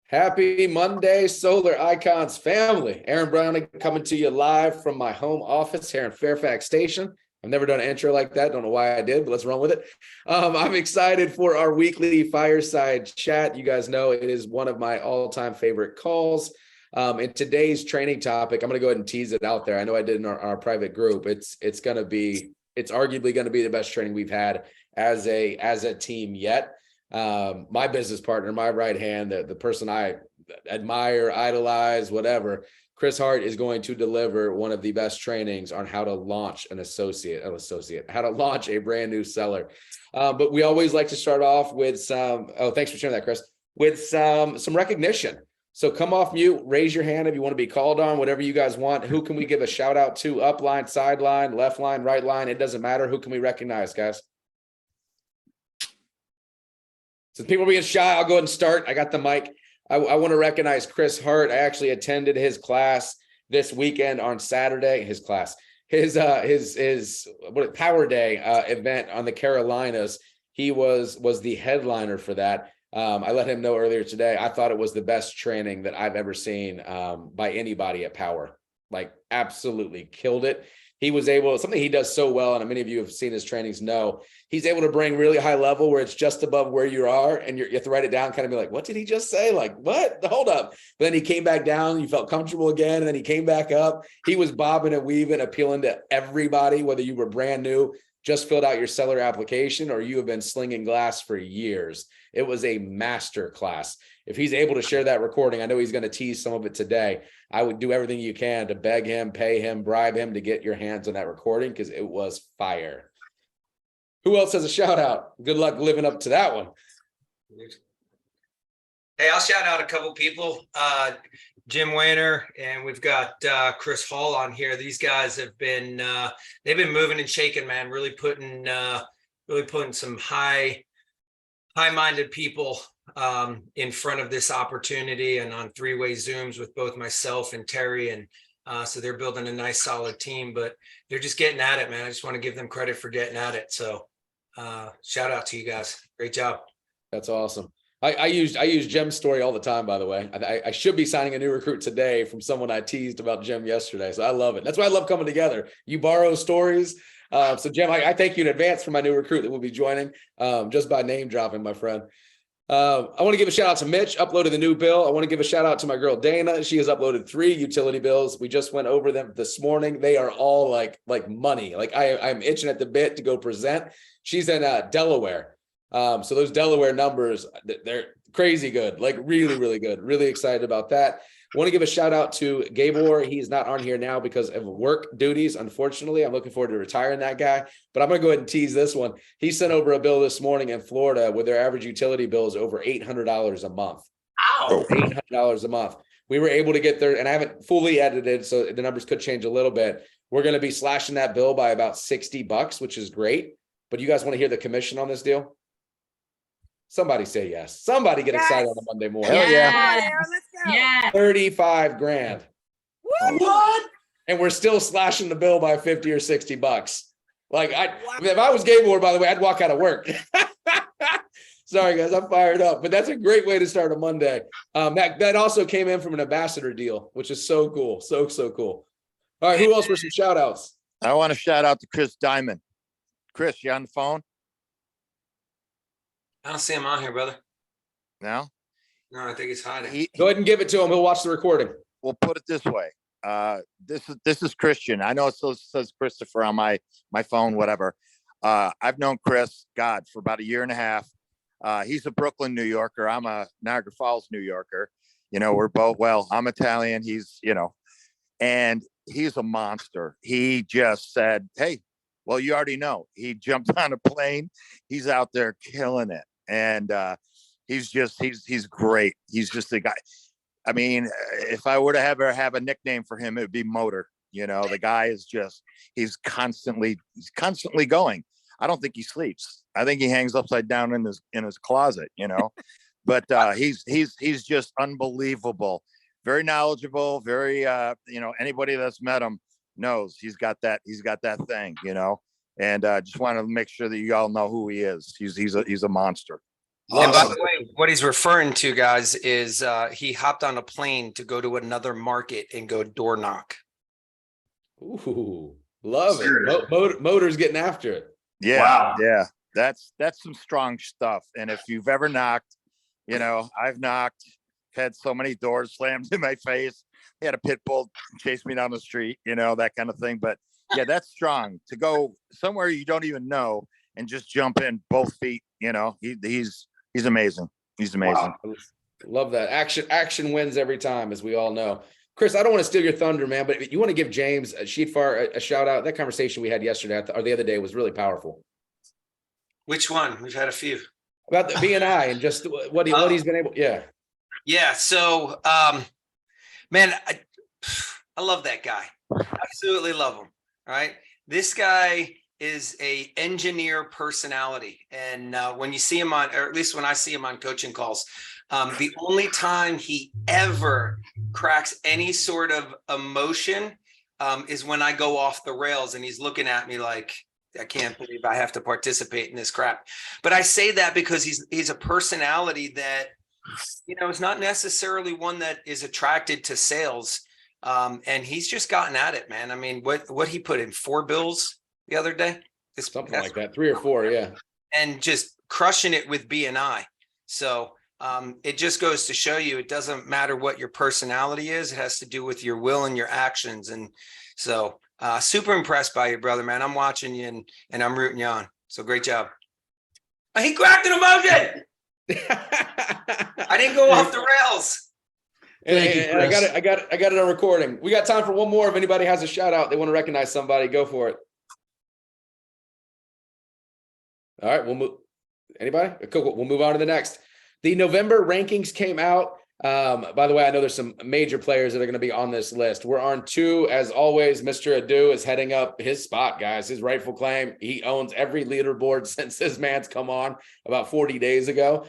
Happy Monday, Solar Icons family. Aaron Browning coming to you live from my home office here in Fairfax Station. I've never done an intro like that. Don't know why I did, but let's run with it. I'm excited for our weekly fireside chat. You guys know it is one of my all-time favorite calls. In today's training topic, I'm going to go ahead and tease it out there. I know I did in our private group. It's arguably going to be the best training we've had as a team yet. My business partner, my right hand, the person I admire, idolize, whatever, Chris Hart is going to deliver one of the best trainings on how to launch how to launch a brand new seller. But we always like to start off with thanks for sharing that, Chris, with some recognition. So come off mute, raise your hand if you want to be called on, whatever you guys want. Who can we give a shout out to? Upline, sideline, left line, right line? It doesn't matter. Who can we recognize, guys? Since people are being shy, I'll go ahead and start. I got the mic. I want to recognize Chris Hart. I actually attended his class this weekend on Saturday. His Power Day event on the Carolinas. He was the headliner for that. I let him know earlier today. I thought it was the best training that I've ever seen by anybody at Power. Like, absolutely killed it. He was able, something he does so well, and many of you have seen his trainings know, he's able to bring really high level where it's just above where you are, and you have to write it down, kind of be like, what did he just say? Like, what? Hold up. But then he came back down, you felt comfortable again, and then he came back up. He was bobbing and weaving, appealing to everybody, whether you were brand new, just filled out your seller application, or you have been slinging glass for years. It was a master class. If he's able to share that recording, I know he's going to tease some of it today. I would do everything you can to beg him, pay him, bribe him to get your hands on that recording, because it was fire. Who else has a shout out? Good luck living up to that one. Hey, I'll shout out a couple people. Jim Weiner, and we've got Chris Hall on here. These guys have been they've been moving and shaking, man. Really putting some high-minded people in front of this opportunity, and on three-way Zooms with both myself and Terry, and so they're building a nice solid team, but they're just getting at it, man. I just want to give them credit for getting at it. So shout out to you guys. Great job. That's awesome. I use Jim's story all the time, by the way. I should be signing a new recruit today from someone I teased about Jim yesterday. So I love it. That's why I love coming together. You borrow stories. So Jim, I thank you in advance for my new recruit that will be joining, just by name dropping, my friend. I want to give a shout out to Mitch, uploaded the new bill. I want to give a shout out to my girl Dana. She has uploaded 3 utility bills. We just went over them this morning. They are all like money. Like I'm itching at the bit to go present. She's in Delaware. So those Delaware numbers, they're crazy good, like really, really good. Really excited about that. I want to give a shout out to Gabor. He's not on here now because of work duties. Unfortunately, I'm looking forward to retiring that guy, but I'm going to go ahead and tease this one. He sent over a bill this morning in Florida where their average utility bill is over $800 a month. Ow. $800 a month. We were able to get there, and I haven't fully edited, so the numbers could change a little bit. We're going to be slashing that bill by about $60, which is great. But you guys want to hear the commission on this deal? Somebody say yes. Somebody get excited on a Monday morning. Hell yeah. Come on, Aaron, let's go. Yeah. 35 grand. What? And we're still slashing the bill by 50 or 60 bucks. Like if I was Gabor, by the way, I'd walk out of work. Sorry guys, I'm fired up, but that's a great way to start a Monday. That also came in from an ambassador deal, which is so cool. So cool. All right, who else for some shout outs? I want to shout out to Chris Diamond. Chris, you on the phone? I don't see him on here, brother. No? No, I think he's hiding. Go ahead and give it to him. He'll watch the recording. We'll put it this way. This is Christian. I know it still says Christopher on my phone, whatever. I've known Chris, for about 1.5 years. He's a Brooklyn, New Yorker. I'm a Niagara Falls, New Yorker. You know, we're both, I'm Italian. He's, and he's a monster. He just said, hey, well, you already know. He jumped on a plane. He's out there killing it. And he's great. He's just a guy. I mean, if I were to ever have a nickname for him, it would be Motor. The guy is he's constantly going. I don't think he sleeps. I think he hangs upside down in his closet, but he's just unbelievable. Very knowledgeable, very, anybody that's met him knows he's got that thing, and just want to make sure that you all know who he is. He's a monster. And by Awesome. the way, what he's referring to, guys, is he hopped on a plane to go to another market and go door knock. Ooh, love it. Serious. Motors getting after it. Yeah, Wow. yeah. That's some strong stuff. And if you've ever knocked, I've knocked, had so many doors slammed in my face. I had a pit bull chase me down the street, that kind of thing. But yeah, that's strong to go somewhere you don't even know and just jump in both feet. He's amazing. He's amazing. Wow. Love that. Action wins every time, as we all know. Chris, I don't want to steal your thunder, man, but you want to give James Sheetfar a shout out. That conversation we had yesterday or the other day was really powerful. Which one? We've had a few. About the BNI and just what he's been able. Yeah. Yeah. So, man, I love that guy. Absolutely love him. All right. This guy is a engineer personality. And when you see him on, or at least when I see him on coaching calls, the only time he ever cracks any sort of emotion is when I go off the rails and he's looking at me like, I can't believe I have to participate in this crap. But I say that because he's a personality that, is not necessarily one that is attracted to sales. And he's just gotten at it, man. I mean, what he put in 4 bills the other day, Something like that, 3 or 4, yeah. And just crushing it with BNI. So it just goes to show you, it doesn't matter what your personality is. It has to do with your will and your actions. And so super impressed by you, brother, man. I'm watching you and I'm rooting you on. So great job. He cracked an emotion. I didn't go off the rails. And I got it on recording. We got time for one more. If anybody has a shout out, they want to recognize somebody, go for it. All right, we'll move. Anybody? Cool. We'll move on to the next. The November rankings came out. By the way, I know there's some major players that are going to be on this list. We're on 2. As always, Mr. Adu is heading up his spot, guys, his rightful claim. He owns every leaderboard since this man's come on about 40 days ago.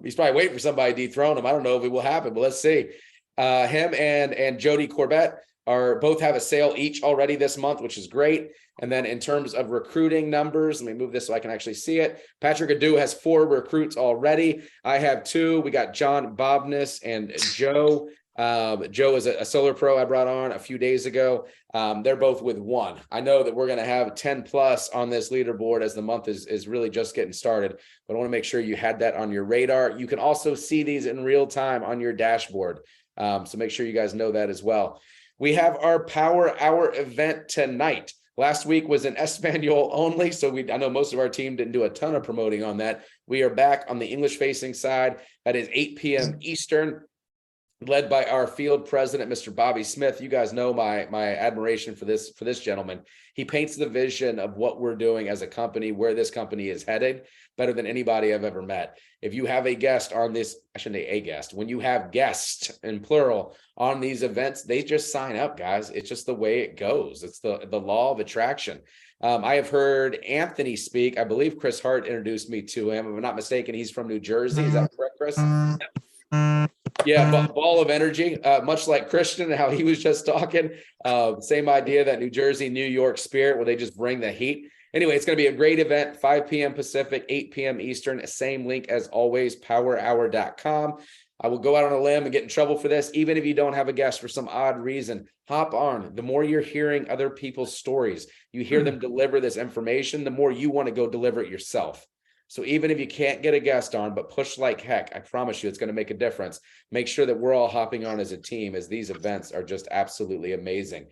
He's probably waiting for somebody to dethrone him. I don't know if it will happen, but let's see. Him and Jody Corbett both have a sale each already this month, which is great. And then in terms of recruiting numbers, let me move this so I can actually see it. Patrick Adu has 4 recruits already. I have 2. We got John Bobness and Joe. Joe is a solar pro I brought on a few days ago. They're both with 1. I know that we're going to have 10 plus on this leaderboard as the month is really just getting started, but I want to make sure you had that on your radar. You can also see these in real time on your dashboard. So make sure you guys know that as well. We have our Power Hour event tonight. Last week was in Espanol only, so I know most of our team didn't do a ton of promoting on that. We are back on the English-facing side. That is 8 p.m. Eastern, led by our field president, Mr. Bobby Smith. You guys know my admiration for this gentleman. He paints the vision of what we're doing as a company, where this company is headed, better than anybody I've ever met. If you have a guest on this, I shouldn't say a guest, when you have guests in plural on these events, they just sign up, guys. It's just the way it goes. It's the law of attraction. I have heard Anthony speak. I believe Chris Hart introduced me to him. If I'm not mistaken, he's from New Jersey. Is that correct, Chris? Yeah, ball of energy, much like Christian and how he was just talking. Same idea, that New Jersey, New York spirit, where they just bring the heat. Anyway, it's going to be a great event, 5 p.m. Pacific, 8 p.m. Eastern. Same link as always, powerhour.com. I will go out on a limb and get in trouble for this. Even if you don't have a guest for some odd reason, hop on. The more you're hearing other people's stories, you hear them deliver this information, the more you want to go deliver it yourself. So even if you can't get a guest on, but push like heck, I promise you it's going to make a difference. Make sure that we're all hopping on as a team, as these events are just absolutely amazing.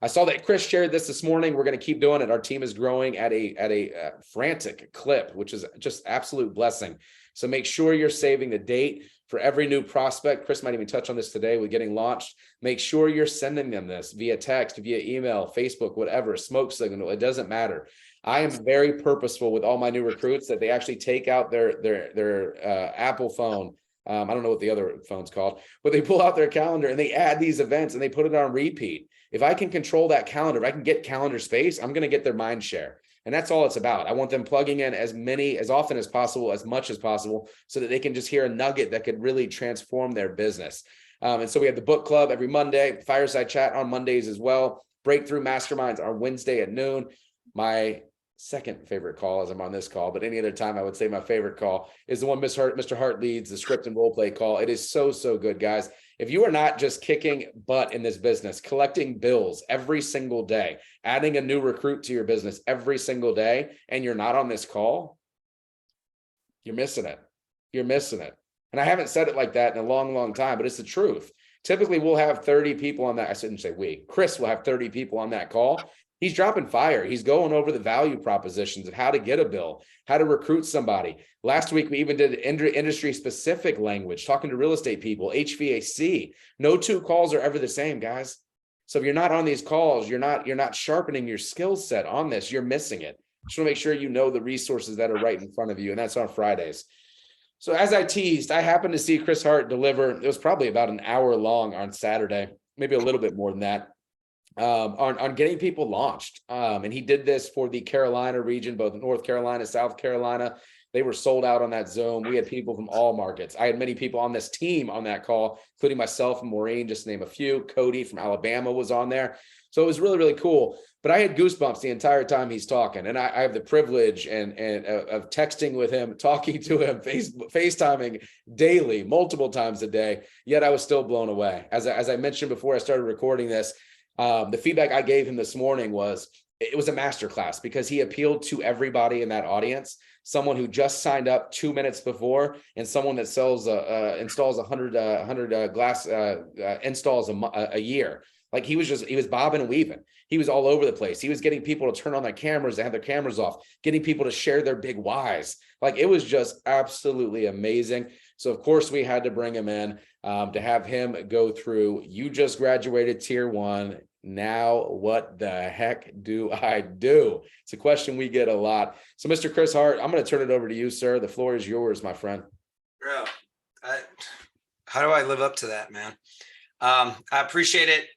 I saw that Chris shared this morning. We're going to keep doing it. Our team is growing at a frantic clip, which is just absolute blessing. So make sure you're saving the date for every new prospect. Chris might even touch on this today with getting launched. Make sure you're sending them this via text, via email, Facebook, whatever, smoke signal. It doesn't matter. I am very purposeful with all my new recruits that they actually take out their Apple phone. I don't know what the other phone's called, but they pull out their calendar and they add these events and they put it on repeat. If I can control that calendar, if I can get calendar space, I'm going to get their mind share. And that's all it's about. I want them plugging in as often as possible, as much as possible, so that they can just hear a nugget that could really transform their business. And so we have the book club every Monday, fireside chat on Mondays as well. Breakthrough masterminds on Wednesday at noon. My second favorite call as I'm on this call, but any other time I would say my favorite call is the one Mr. Hart leads, the script and role play call. It is so, so good, guys. If you are not just kicking butt in this business, collecting bills every single day, adding a new recruit to your business every single day, and you're not on this call, you're missing it. You're missing it. And I haven't said it like that in a long, long time, but it's the truth. Typically, we'll have 30 people on that. I shouldn't say we. Chris will have 30 people on that call. He's dropping fire. He's going over the value propositions of how to get a bill, how to recruit somebody. Last week, we even did industry specific language, talking to real estate people, HVAC. No two calls are ever the same, guys. So if you're not on these calls, you're not sharpening your skill set on this. You're missing it. Just want to make sure you know the resources that are right in front of you, and that's on Fridays. So as I teased, I happened to see Chris Hart deliver. It was probably about an hour long on Saturday, maybe a little bit more than that. On getting people launched. And he did this for the Carolina region, both North Carolina, South Carolina. They were sold out on that Zoom. We had people from all markets. I had many people on this team on that call, including myself and Maureen, just to name a few. Cody from Alabama was on there. So it was really, really cool. But I had goosebumps the entire time he's talking. And I have the privilege of texting with him, talking to him, FaceTiming daily, multiple times a day. Yet I was still blown away. As I mentioned before I started recording this, the feedback I gave him this morning was it was a masterclass because he appealed to everybody in that audience. Someone who just signed up 2 minutes before, and someone that installs 100 glass installs a year. Like he was bobbing and weaving. He was all over the place. He was getting people to turn on their cameras and have their cameras off, getting people to share their big whys. Like it was just absolutely amazing. So of course we had to bring him in to have him go through. You just graduated tier 1. Now what the heck do I do? It's a question we get a lot. So Mr. Chris Hart, I'm going to turn it over to you, sir. The floor is yours, my friend. Bro, how do I live up to that, man? I appreciate it.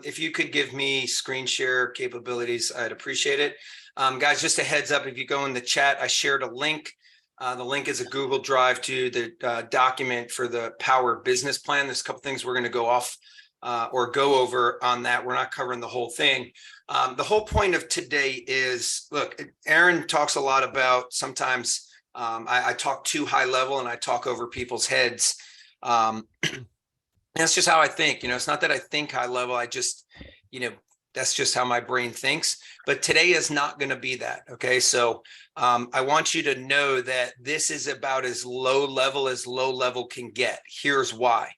If you could give me screen share capabilities, I'd appreciate it. Guys, just a heads up, if you go in the chat, I shared a link. The link is a Google Drive to the document for the Power Business Plan. There's a couple things we're going to go off or go over on that. We're not covering the whole thing. The whole point of today is, look, Aaron talks a lot about sometimes I talk too high level and I talk over people's heads. That's just how I think. It's not that I think high level. I just, that's just how my brain thinks. But today is not going to be that. Okay. So I want you to know that this is about as low level can get. Here's why.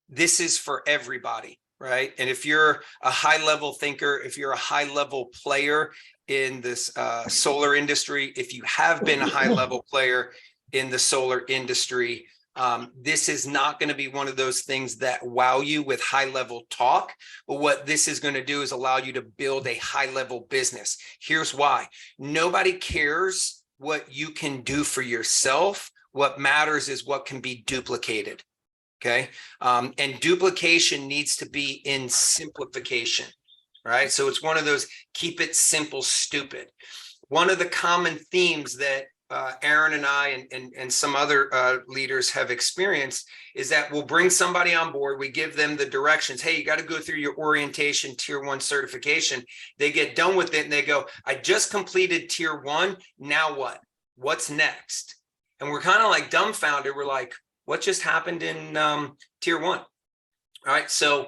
This is for everybody, right? And if you're a high level thinker, if you're a high level player in this solar industry, if you have been a high level player in the solar industry, this is not going to be one of those things that wow you with high level talk, but what this is going to do is allow you to build a high level business. Here's why. Nobody cares what you can do for yourself. What matters is what can be duplicated. Okay. And duplication needs to be in simplification, right? So it's one of those keep it simple, stupid. One of the common themes that Aaron and I and some other leaders have experienced is that we'll bring somebody on board. We give them the directions. Hey, you got to go through your orientation tier 1 certification. They get done with it and they go, I just completed tier 1. Now what? What's next? And we're kind of like dumbfounded. We're like, what just happened in tier 1? All right. So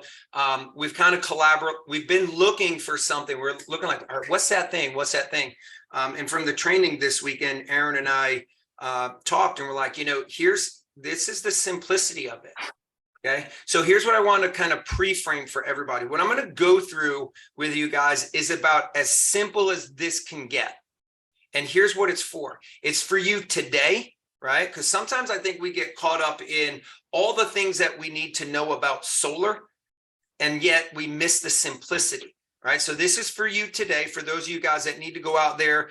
we've kind of collaborated. We've been looking for something. We're looking like, all right, what's that thing? What's that thing? And from the training this weekend, Aaron and I talked and we're like, this is the simplicity of it. Okay. So here's what I want to kind of pre-frame for everybody. What I'm going to go through with you guys is about as simple as this can get. And here's what it's for. It's for you today, right? Because sometimes I think we get caught up in all the things that we need to know about solar, and yet we miss the simplicity. Right. So this is for you today, for those of you guys that need to go out there,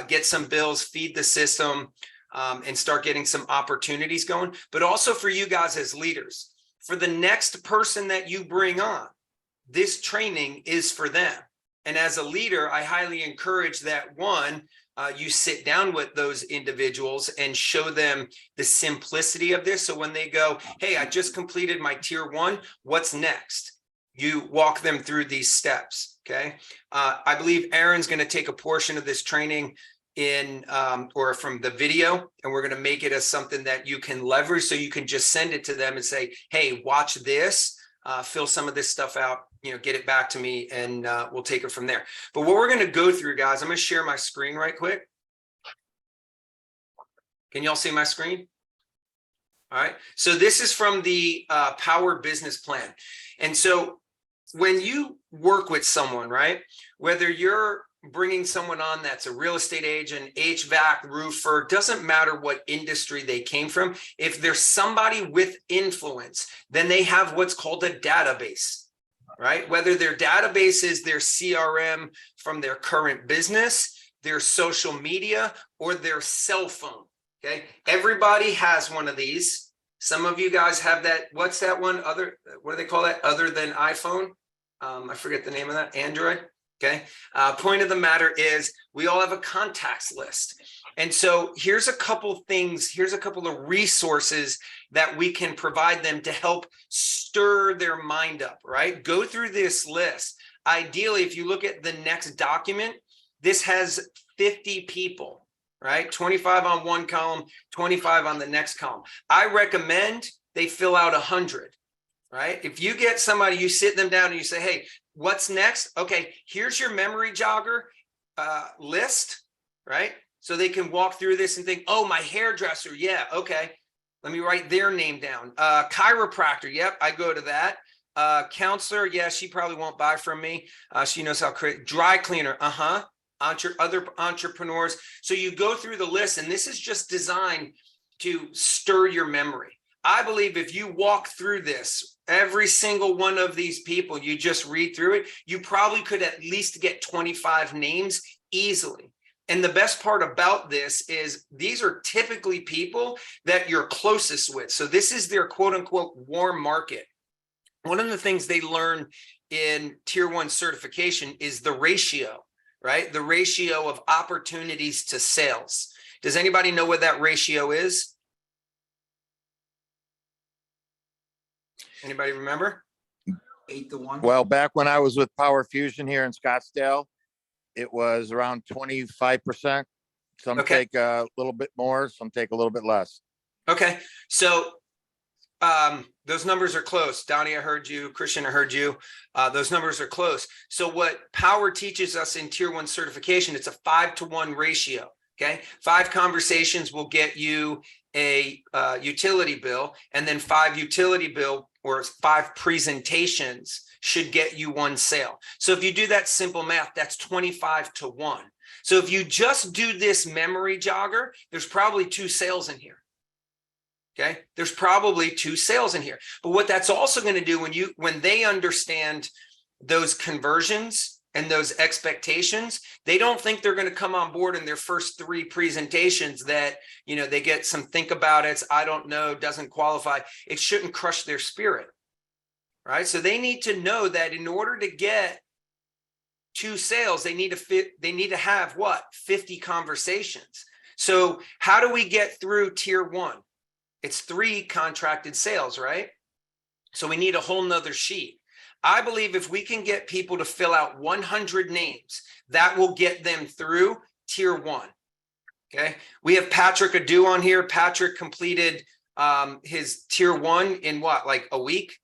get some bills, feed the system, and start getting some opportunities going, but also for you guys as leaders. For the next person that you bring on, this training is for them. And as a leader, I highly encourage that you sit down with those individuals and show them the simplicity of this. So when they go, hey, I just completed my tier 1, what's next? you walk them through these steps. Okay. I believe Aaron's going to take a portion of this training in or from the video, and we're going to make it as something that you can leverage, so you can just send it to them and say, hey, watch this, fill some of this stuff out, get it back to me, and we'll take it from there. But what we're going to go through, guys, I'm going to share my screen right quick. Can y'all see my screen? All right. So this is from the Power Business Plan. And so when you work with someone, right, whether you're bringing someone on that's a real estate agent, HVAC, roofer, doesn't matter what industry they came from, if there's somebody with influence, then they have what's called a database, right? Whether their database is their CRM from their current business, their social media, or their cell phone, okay? Everybody has one of these. Some of you guys have that. What's that one? What do they call that? Other than iPhone? I forget the name of that. Android. Okay. Point of the matter is we all have a contacts list. And so here's a couple things. Here's a couple of resources that we can provide them to help stir their mind up, right? Go through this list. Ideally, if you look at the next document, this has 50 people, right? 25 on one column, 25 on the next column. I recommend they fill out 100. Right? If you get somebody, you sit them down and you say, hey, what's next? Okay, here's your memory jogger list, right? So they can walk through this and think, oh, my hairdresser. Yeah, okay. Let me write their name down. Chiropractor. Yep, I go to that. Counselor. Yeah, she probably won't buy from me. She knows how to create. Dry cleaner. Other entrepreneurs. So you go through the list, and this is just designed to stir your memory. I believe if you walk through this, every single one of these people, you just read through it, you probably could at least get 25 names easily. And the best part about this is these are typically people that you're closest with. So this is their quote unquote warm market. One of the things they learn in Tier 1 certification is the ratio, right? The ratio of opportunities to sales. Does anybody know what that ratio is? Anybody remember? 8-to-1. Well, back when I was with Power Fusion here in Scottsdale, it was around 25%. Some Okay. take a little bit more, some take a little bit less. Okay. So those numbers are close. Donnie, I heard you. Christian, I heard you. Those numbers are close. So what Power teaches us in Tier 1 certification, it's a 5-to-1 ratio. Okay. 5 conversations will get you a utility bill, and then 5 utility bill or 5 presentations should get you 1 sale. So if you do that simple math, that's 25-to-1. So if you just do this memory jogger, there's probably 2 sales in here. Okay, there's probably 2 sales in here. But what that's also going to do when they understand those conversions and those expectations, they don't think they're going to come on board in their first 3 presentations that, they get some think about it, I don't know, doesn't qualify. It shouldn't crush their spirit, right? So they need to know that in order to get 2 sales, they need to have what? 50 conversations. So how do we get through Tier 1? It's 3 contracted sales, right? So we need a whole nother sheet. I believe if we can get people to fill out 100 names, that will get them through Tier 1. Okay. We have Patrick Adu on here. Patrick completed his Tier 1 in what, like a week?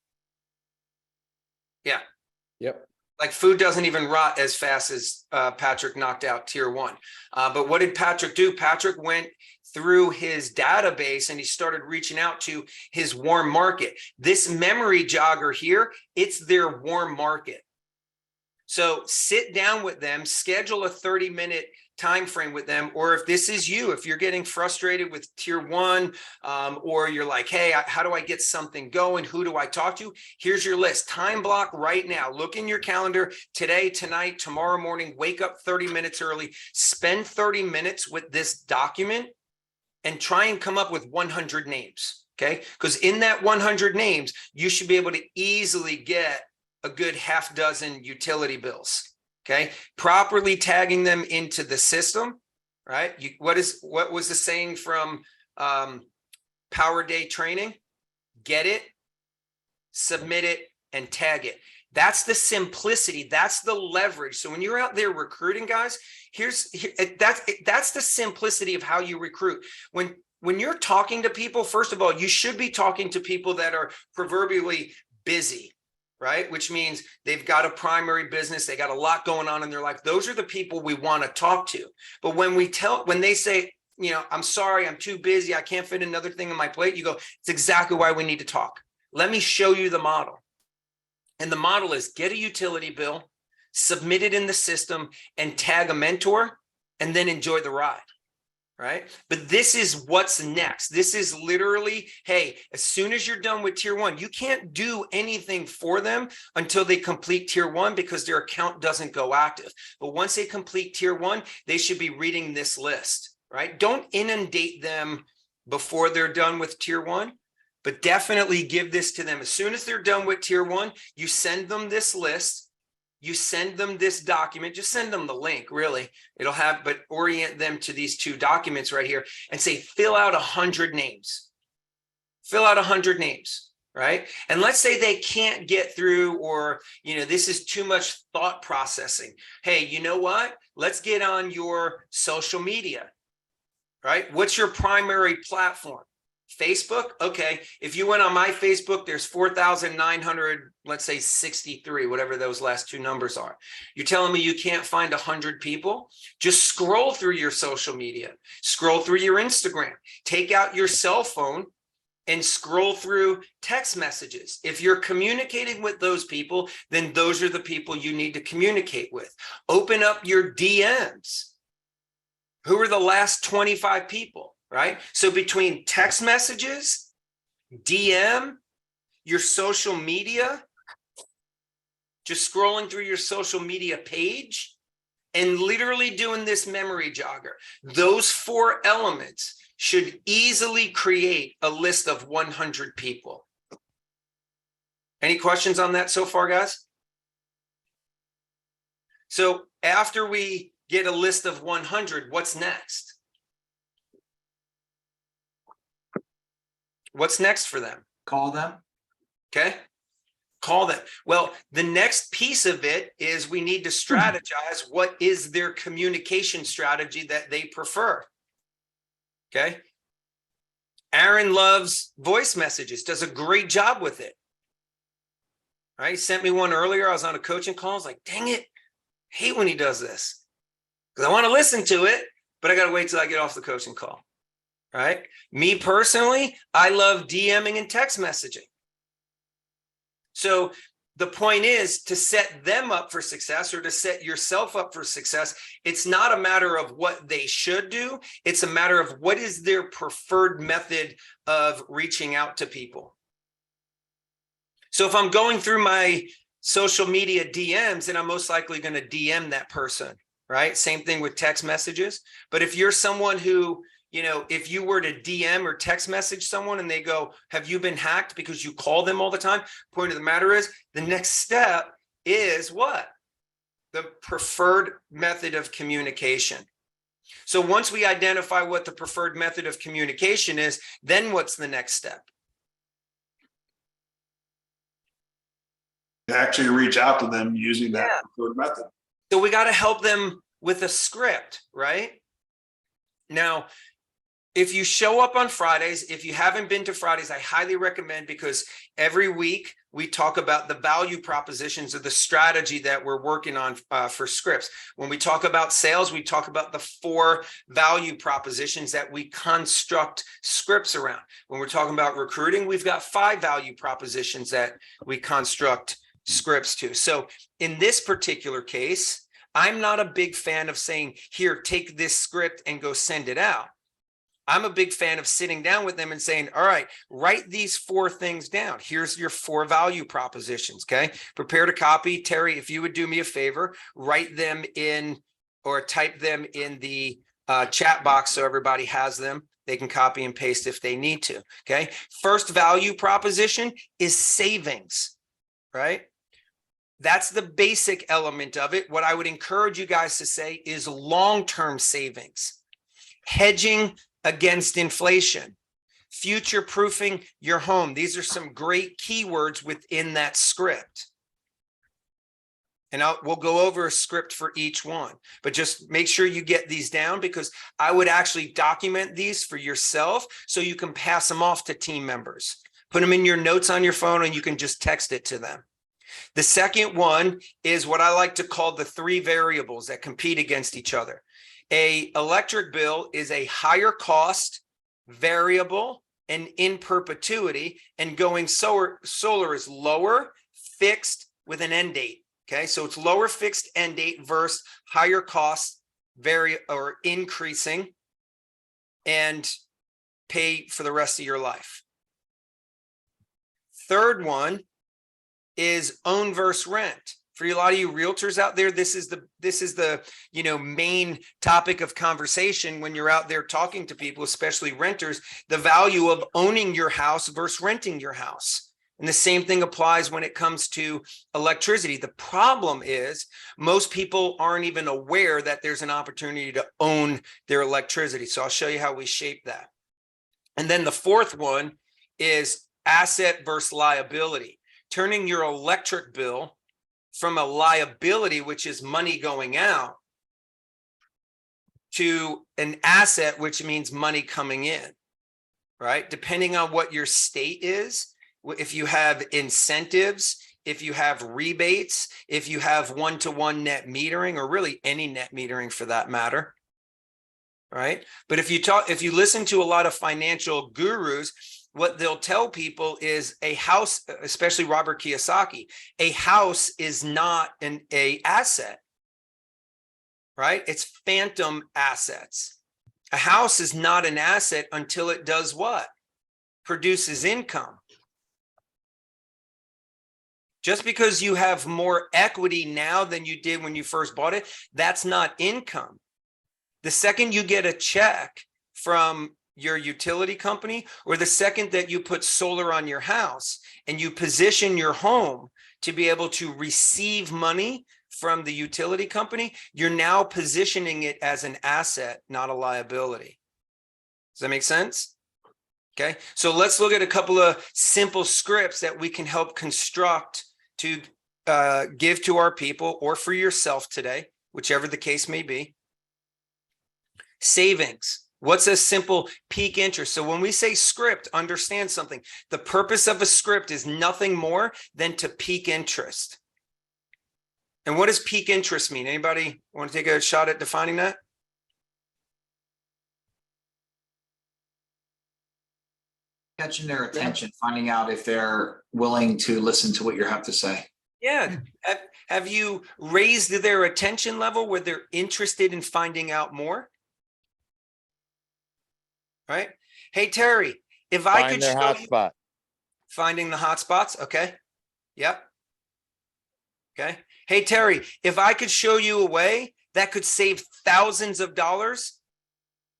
Yeah. Yep. Like food doesn't even rot as fast as Patrick knocked out Tier 1. But what did Patrick do? Patrick went through his database and he started reaching out to his warm market. This memory jogger here, it's their warm market. So sit down with them, schedule a 30-minute time frame with them. Or if this is you, if you're getting frustrated with Tier 1, or you're like, hey, how do I get something going? Who do I talk to? Here's your list. Time block right now. Look in your calendar today, tonight, tomorrow morning. Wake up 30 minutes early. Spend 30 minutes with this document and try and come up with 100 names. Okay. Because in that 100 names, you should be able to easily get a good half dozen utility bills. Okay. Properly tagging them into the system, right? What was the saying from Power Day training? Get it, submit it, and tag it. That's the simplicity. That's the leverage. So when you're out there recruiting, guys, that's the simplicity of how you recruit. When you're talking to people, first of all, you should be talking to people that are proverbially busy, right? Which means they've got a primary business, they got a lot going on in their life. Those are the people we want to talk to. But when they say, I'm sorry, I'm too busy, I can't fit another thing on my plate, you go, it's exactly why we need to talk. Let me show you the model. And the model is get a utility bill, submit it in the system, and tag a mentor, and then enjoy the ride. Right? But this is what's next. This is literally, hey, as soon as you're done with tier 1, you can't do anything for them until they complete tier 1 because their account doesn't go active. But once they complete tier 1, they should be reading this list, right? Don't inundate them before they're done with tier 1, but definitely give this to them. As soon as they're done with tier 1, you send them this list. You send them this document, just send them the link, really. But orient them to these 2 documents right here and say, fill out 100 names. Fill out 100 names, right? And let's say they can't get through, or, this is too much thought processing. Hey, you know what? Let's get on your social media, right? What's your primary platform? Facebook. Okay. If you went on my Facebook, there's 4,900, let's say 63, whatever those last 2 numbers are. You're telling me you can't find 100 people? Just scroll through your social media, scroll through your Instagram, take out your cell phone and scroll through text messages. If you're communicating with those people, then those are the people you need to communicate with. Open up your DMs. Who are the last 25 people? Right? So between text messages, DM, your social media, just scrolling through your social media page, and literally doing this memory jogger, those 4 elements should easily create a list of 100 people. Any questions on that so far, guys? So after we get a list of 100, what's next? What's next for them? Call them. Okay. Call them. Well, the next piece of it is we need to strategize what is their communication strategy that they prefer. Okay. Aaron loves voice messages, does a great job with it. Right. He sent me one earlier. I was on a coaching call. I was like, dang it. I hate when he does this because I want to listen to it, but I got to wait till I get off the coaching call. Right. Me personally, I love DMing and text messaging. So the point is to set them up for success, or to set yourself up for success. It's not a matter of what they should do. It's a matter of what is their preferred method of reaching out to people. So if I'm going through my social media DMs, then I'm most likely going to DM that person. Right. Same thing with text messages. But if you're someone who, if you were to DM or text message someone and they go, have you been hacked, because you call them all the time? Point of the matter is, the next step is what? The preferred method of communication. So once we identify what the preferred method of communication is, then what's the next step? To actually reach out to them using that preferred method. So we got to help them with a script, right? Now, if you show up on Fridays, if you haven't been to Fridays, I highly recommend, because every week we talk about the value propositions of the strategy that we're working on for scripts. When we talk about sales, we talk about the 4 value propositions that we construct scripts around. When we're talking about recruiting, we've got 5 value propositions that we construct scripts to. So in this particular case, I'm not a big fan of saying, here, take this script and go send it out. I'm a big fan of sitting down with them and saying, all right, write these 4 things down. Here's your 4 value propositions. Okay. Prepare a copy. Terry, if you would do me a favor, write them in or type them in the chat box so everybody has them. They can copy and paste if they need to. Okay. First value proposition is savings, right? That's the basic element of it. What I would encourage you guys to say is long-term savings, hedging against inflation, future-proofing your home. These are some great keywords within that script. And we'll go over a script for each one, but just make sure you get these down, because I would actually document these for yourself so you can pass them off to team members. Put them in your notes on your phone and you can just text it to them. The second one is what I like to call the three variables that compete against each other. A electric bill is a higher cost, variable, and in perpetuity, and going solar is lower, fixed with an end date. Okay, so it's lower fixed end date versus higher cost, increasing, and pay for the rest of your life. Third one is own versus rent. For a lot of you realtors out there, this is the main topic of conversation when you're out there talking to people, especially renters, the value of owning your house versus renting your house. And the same thing applies when it comes to electricity. The problem is most people aren't even aware that there's an opportunity to own their electricity. So I'll show you how we shape that. And then the fourth one is asset versus liability, turning your electric bill from a liability, which is money going out, to an asset, which means money coming in, right? Depending on what your state is, if you have incentives, if you have rebates, if you have one-to-one net metering, or really any net metering for that matter, right? But if you listen to a lot of financial gurus, what they'll tell people is a house, especially Robert Kiyosaki, a house is not an asset, right? It's phantom assets. A house is not an asset until it does what? Produces income. Just because you have more equity now than you did when you first bought it, that's not income. The second you get a check from your utility company, or the second that you put solar on your house and you position your home to be able to receive money from the utility company, you're now positioning it as an asset, not a liability. Does that make sense? Okay, so let's look at a couple of simple scripts that we can help construct to give to our people, or for yourself today, whichever the case may be. Savings. What's a simple peak interest? So when we say script, understand something. The purpose of a script is nothing more than to peak interest. And what does peak interest mean? Anybody want to take a shot at defining that? Catching their attention, finding out if they're willing to listen to what you have to say. Yeah. Have you raised their attention level where they're interested in finding out more? Right? Hey, Terry, if I could show you finding the hot spots. Okay. Yep. Okay. Hey, Terry, if I could show you a way that could save thousands of dollars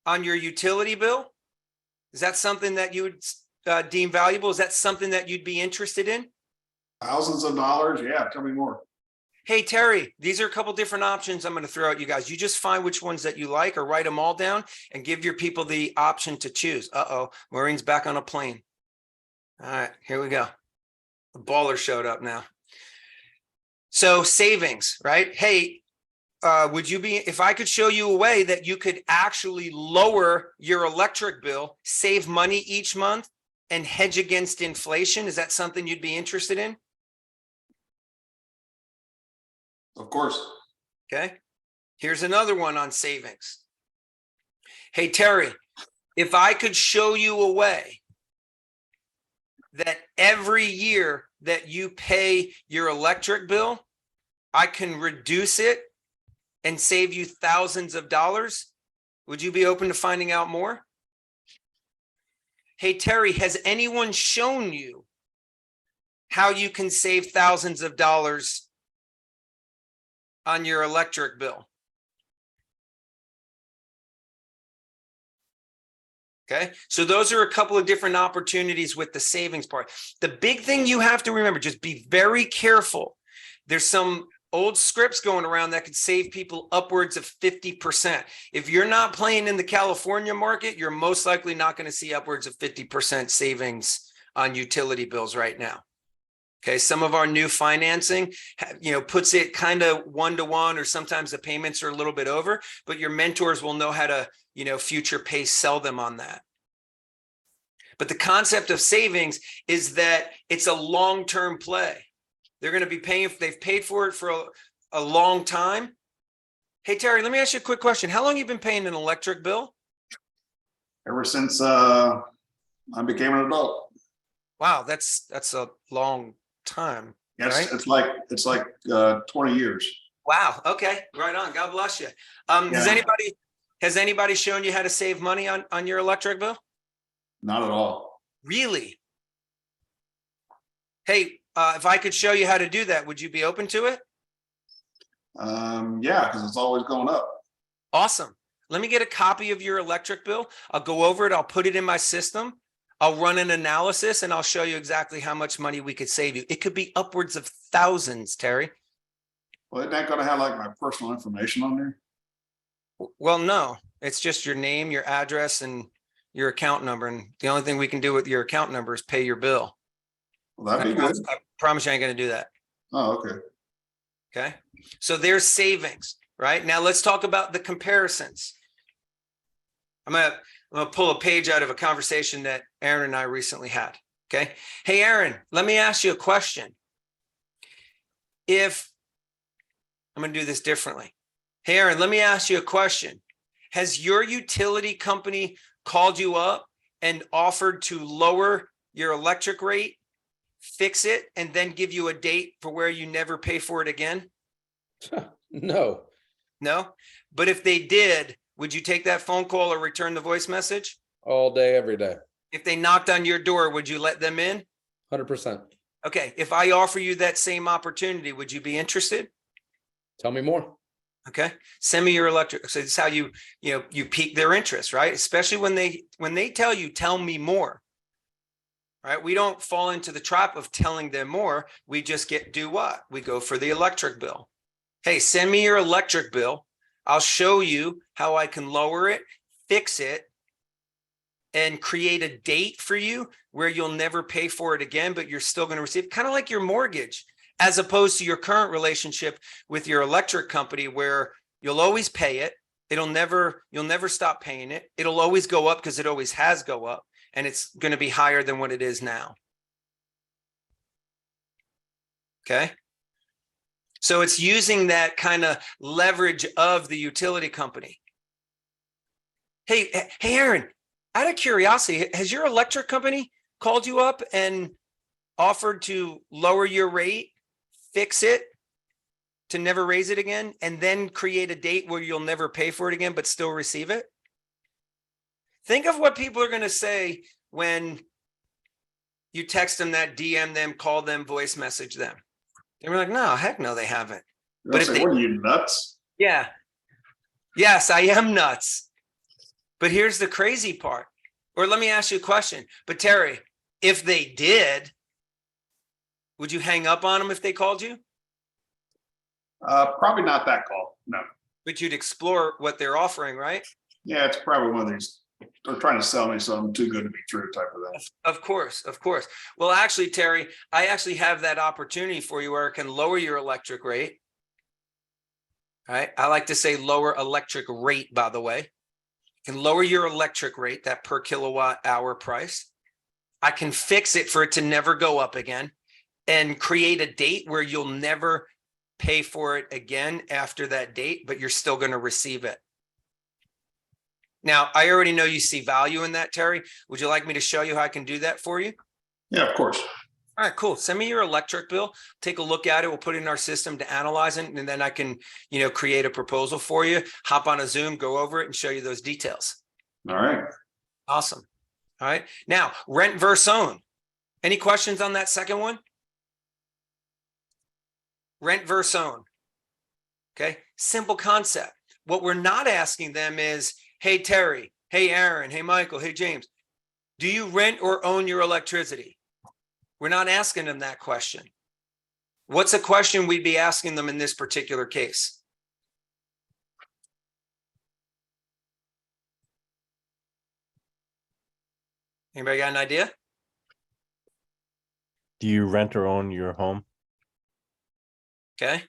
on your utility bill, is that something that you would deem valuable? Is that something that you'd be interested in? Thousands of dollars. Yeah. Tell me more. Hey, Terry, these are a couple different options I'm going to throw at you guys. You just find which ones that you like, or write them all down and give your people the option to choose. Uh-oh, Maureen's back on a plane. All right, here we go. The baller showed up now. So savings, right? Hey, would you be, if I could show you a way that you could actually lower your electric bill, save money each month, and hedge against inflation, is that something you'd be interested in? Of course. Okay. Here's another one on savings. Hey, Terry, if I could show you a way that every year that you pay your electric bill, I can reduce it and save you thousands of dollars, would you be open to finding out more? Hey, Terry, has anyone shown you how you can save thousands of dollars on your electric bill? Okay, so those are a couple of different opportunities with the savings part. The big thing you have to remember, just be very careful. There's some old scripts going around that could save people upwards of 50%. If you're not playing in the California market, you're most likely not going to see upwards of 50% savings on utility bills right now. Okay, some of our new financing, puts it kind of 1-to-1, or sometimes the payments are a little bit over, but your mentors will know how to, future pace sell them on that. But the concept of savings is that it's a long-term play. They're going to be paying, if they've paid for it for a long time. Hey, Terry, let me ask you a quick question. How long have you been paying an electric bill? Ever since I became an adult. Wow, that's a long time. Yes, right? it's like 20 years. Wow. Okay. Right on. God bless you. Yeah. Has anybody shown you how to save money on your electric bill? Not at all. Really? Hey, if I could show you how to do that, would you be open to it? Yeah, because it's always going up. Awesome. Let me get a copy of your electric bill. I'll go over it. I'll put it in my system. I'll run an analysis and I'll show you exactly how much money we could save you. It could be upwards of thousands, Terry. Well, isn't that going to have like my personal information on there? Well, no, it's just your name, your address, and your account number. And the only thing we can do with your account number is pay your bill. Well, that'd be good. I promise you I ain't going to do that. Oh, okay. Okay. So there's savings, right? Now let's talk about the comparisons. I'm gonna pull a page out of a conversation that Aaron and I recently had. Okay. Hey, Aaron, let me ask you a question. I'm going to do this differently. Hey, Aaron, let me ask you a question. Has your utility company called you up and offered to lower your electric rate, fix it, and then give you a date for where you never pay for it again? No. No? But if they did, would you take that phone call or return the voice message? All day, every day. If they knocked on your door, would you let them in? 100%. Okay. If I offer you that same opportunity, would you be interested? Tell me more. Okay. Send me your electric. So this is how you pique their interest, right? Especially when they tell you, tell me more. Right? We don't fall into the trap of telling them more. We just do what? We go for the electric bill. Hey, send me your electric bill. I'll show you how I can lower it, fix it, and create a date for you where you'll never pay for it again, but you're still going to receive, kind of like your mortgage, as opposed to your current relationship with your electric company where you'll always pay it. You'll never stop paying it. It'll always go up because it always has go up, and it's going to be higher than what it is now. Okay. So it's using that kind of leverage of the utility company. Hey, Aaron, out of curiosity, has your electric company called you up and offered to lower your rate, fix it to never raise it again, and then create a date where you'll never pay for it again, but still receive it? Think of what people are going to say when you text them that, DM them, call them, voice message them. They were like, no, heck no, they haven't. But say, what are you, nuts? Yeah. Yes, I am nuts. But here's the crazy part. Or let me ask you a question. But Terry, if they did, would you hang up on them if they called you? Probably not that call. No. But you'd explore what they're offering, right? Yeah, it's probably one of these. They're trying to sell me something too good to be true type of thing. Of course, of course. Well, actually, Terry, I actually have that opportunity for you where I can lower your electric rate. All right. I like to say lower electric rate, by the way. I can lower your electric rate, that per kilowatt hour price. I can fix it for it to never go up again and create a date where you'll never pay for it again after that date, but you're still going to receive it. Now, I already know you see value in that, Terry. Would you like me to show you how I can do that for you? Yeah, of course. All right, cool. Send me your electric bill. Take a look at it. We'll put it in our system to analyze it. And then I can, create a proposal for you, hop on a Zoom, go over it and show you those details. All right. Awesome. All right. Now, rent versus own. Any questions on that second one? Rent versus own. Okay. Simple concept. What we're not asking them is, hey, Terry, hey, Aaron, hey, Michael, hey, James, do you rent or own your electricity? We're not asking them that question. What's a question we'd be asking them in this particular case? Anybody got an idea? Do you rent or own your home? Okay.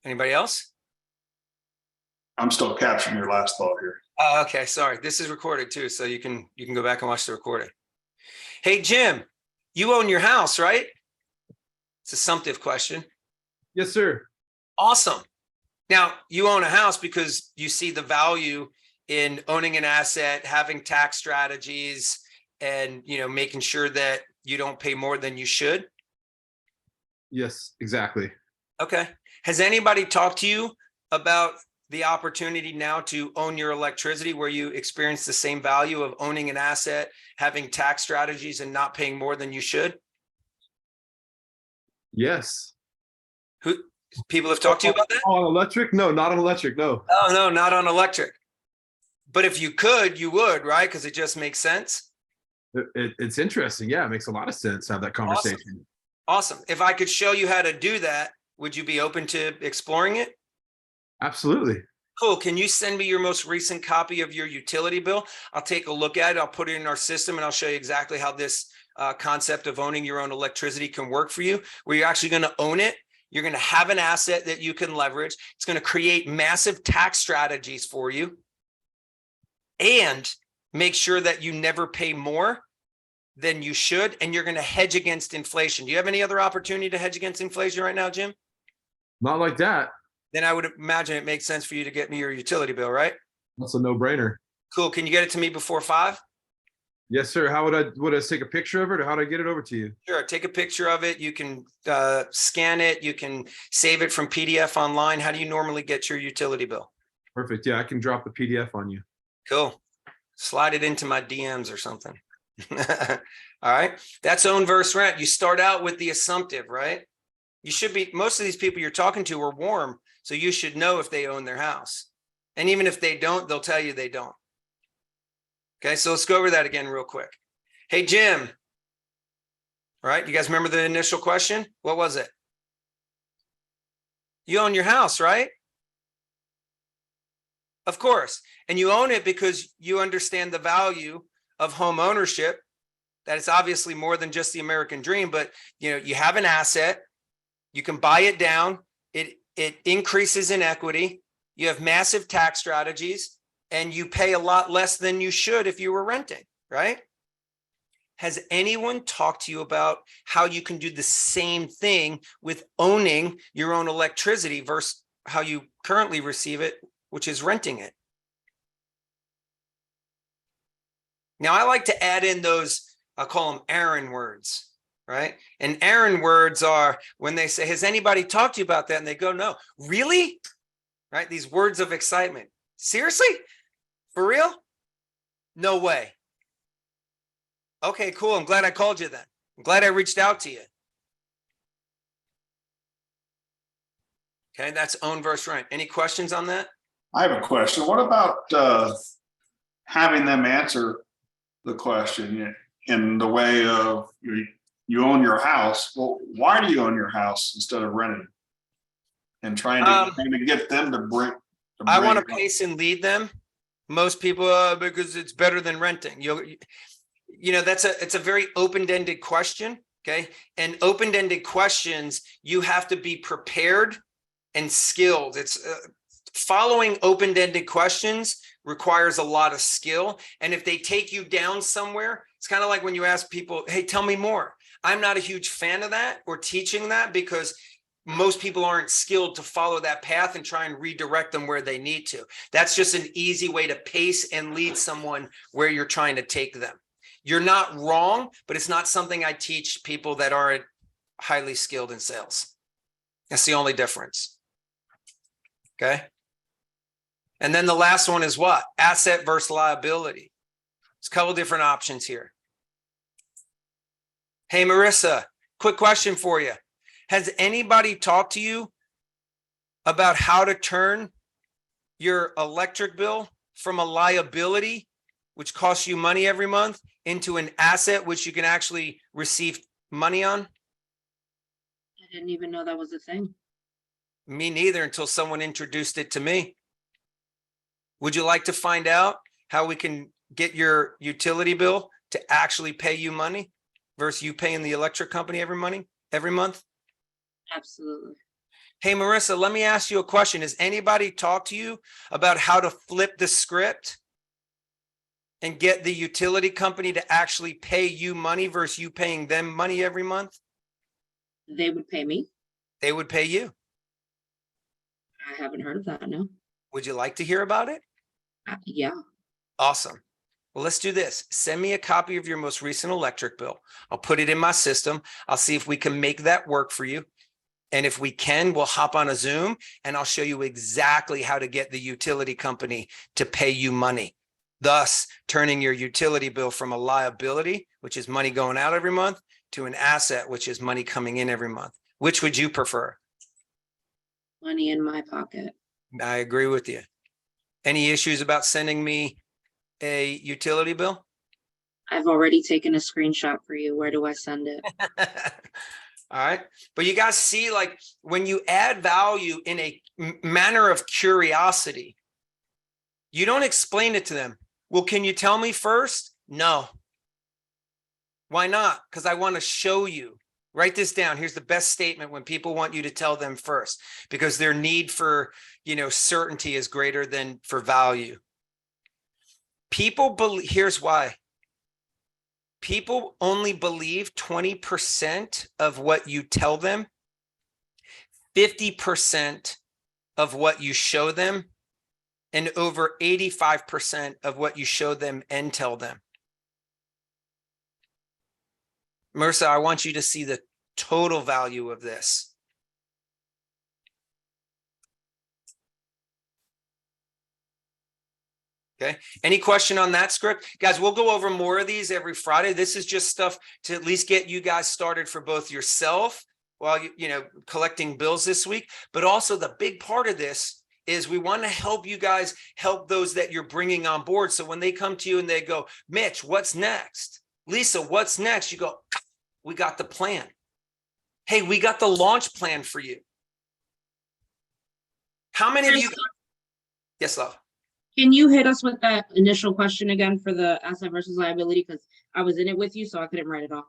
Anybody else? I'm still capturing your last thought here. Okay, sorry. This is recorded too, so you can go back and watch the recording. Hey, Jim, you own your house, right? It's a assumptive question. Yes, sir. Awesome. Now, you own a house because you see the value in owning an asset, having tax strategies, and making sure that you don't pay more than you should. Yes, exactly. Okay. Has anybody talked to you about the opportunity now to own your electricity where you experience the same value of owning an asset, having tax strategies, and not paying more than you should? Yes. Who people have talked to you about that? On electric? No, not on electric. No. Oh, no, not on electric. But if you could, you would, right? Because it just makes sense. It's interesting. Yeah, it makes a lot of sense to have that conversation. Awesome. If I could show you how to do that, would you be open to exploring it? Absolutely. Cool. Can you send me your most recent copy of your utility bill? I'll take a look at it. I'll put it in our system and I'll show you exactly how this concept of owning your own electricity can work for you, where you're actually going to own it. You're going to have an asset that you can leverage. It's going to create massive tax strategies for you and make sure that you never pay more than you should. And you're going to hedge against inflation. Do you have any other opportunity to hedge against inflation right now, Jim? Not like that. Then I would imagine it makes sense for you to get me your utility bill, right? That's a no-brainer. Cool. Can you get it to me before 5? Yes, sir. How would I take a picture of it, or how do I get it over to you? Sure. Take a picture of it. You can scan it. You can save it from PDF online. How do you normally get your utility bill? Perfect. Yeah, I can drop the PDF on you. Cool. Slide it into my DMs or something. All right. That's own versus rent. You start out with the assumptive, right? You should be, most of these people you're talking to are warm, so you should know if they own their house. And even if they don't, they'll tell you they don't. Okay, so let's go over that again real quick. Hey, Jim. All right, you guys remember the initial question? What was it? You own your house, right? Of course. And you own it because you understand the value of home ownership. That it's obviously more than just the American dream, but you have an asset, you can buy it down, it increases in equity, you have massive tax strategies, and you pay a lot less than you should if you were renting, right? Has anyone talked to you about how you can do the same thing with owning your own electricity versus how you currently receive it, which is renting it? Now, I like to add in those, I'll call them Aaron words, right? And Aaron words are when they say, has anybody talked to you about that? And they go, no. Really? Right? These words of excitement. Seriously? For real? No way. Okay, cool. I'm glad I called you then. I'm glad I reached out to you. Okay, that's own versus rent. Any questions on that? I have a question. What about having them answer the question in the way of you own your house? Well, why do you own your house instead of renting? And trying to get them to bring. I want to pace and lead them. Most people, because it's better than renting. It's a very open-ended question. Okay, and open-ended questions, you have to be prepared and skilled. It's following open-ended questions requires a lot of skill. And if they take you down somewhere, it's kind of like when you ask people, hey, tell me more. I'm not a huge fan of that or teaching that because most people aren't skilled to follow that path and try and redirect them where they need to. That's just an easy way to pace and lead someone where you're trying to take them. You're not wrong, but it's not something I teach people that aren't highly skilled in sales. That's the only difference. Okay. And then the last one is what? Asset versus liability. There's a couple different options here. Hey, Marissa, quick question for you. Has anybody talked to you about how to turn your electric bill from a liability, which costs you money every month, into an asset, which you can actually receive money on? I didn't even know that was a thing. Me neither, until someone introduced it to me. Would you like to find out how we can get your utility bill to actually pay you money versus you paying the electric company every month? Absolutely. Hey, Marissa, let me ask you a question. Has anybody talked to you about how to flip the script and get the utility company to actually pay you money versus you paying them money every month? They would pay me. They would pay you. I haven't heard of that, no. Would you like to hear about it? Yeah. Awesome. Well, let's do this. Send me a copy of your most recent electric bill. I'll put it in my system. I'll see if we can make that work for you. And if we can, we'll hop on a Zoom and I'll show you exactly how to get the utility company to pay you money, thus turning your utility bill from a liability, which is money going out every month, to an asset, which is money coming in every month. Which would you prefer? Money in my pocket. I agree with you. Any issues about sending me a utility bill? I've already taken a screenshot for you. Where do I send it? All right. But you guys see, like, when you add value in a manner of curiosity, you don't explain it to them. Well, can you tell me first? No. Why not? Because I want to show you. Write this down. Here's the best statement when people want you to tell them first, because their need for, certainty is greater than for value. People believe, here's why. People only believe 20% of what you tell them, 50% of what you show them, and over 85% of what you show them and tell them. Marissa, I want you to see the total value of this. Okay. Any question on that script? Guys, we'll go over more of these every Friday. This is just stuff to at least get you guys started for both yourself while collecting bills this week. But also the big part of this is we want to help you guys help those that you're bringing on board. So when they come to you and they go, Mitch, what's next? Lisa, what's next? You go, we got the plan. Hey, we got the launch plan for you. How many of you? Yes, love. Can you hit us with that initial question again for the asset versus liability? Because I was in it with you, so I couldn't write it off.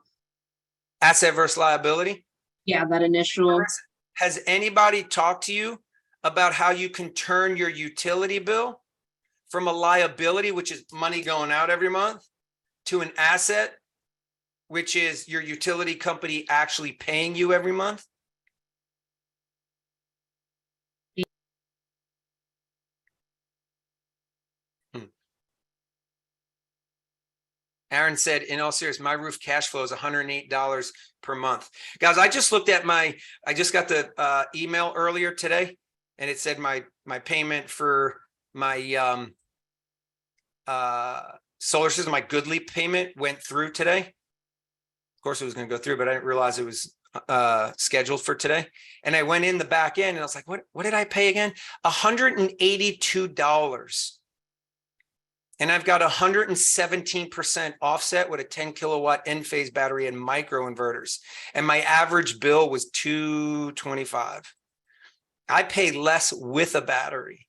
Asset versus liability? Yeah, that initial. Has anybody talked to you about how you can turn your utility bill from a liability, which is money going out every month, to an asset, which is your utility company actually paying you every month? Aaron said, in all seriousness, my roof cash flow is $108 per month. Guys, I just looked at I just got the email earlier today, and it said my payment for my solar system, my Goodly payment went through today. Of course, it was going to go through, but I didn't realize it was scheduled for today. And I went in the back end and I was like, what did I pay again? $182. And I've got 117% offset with a 10 kilowatt Enphase battery and micro inverters. And my average bill was $225. I pay less with a battery.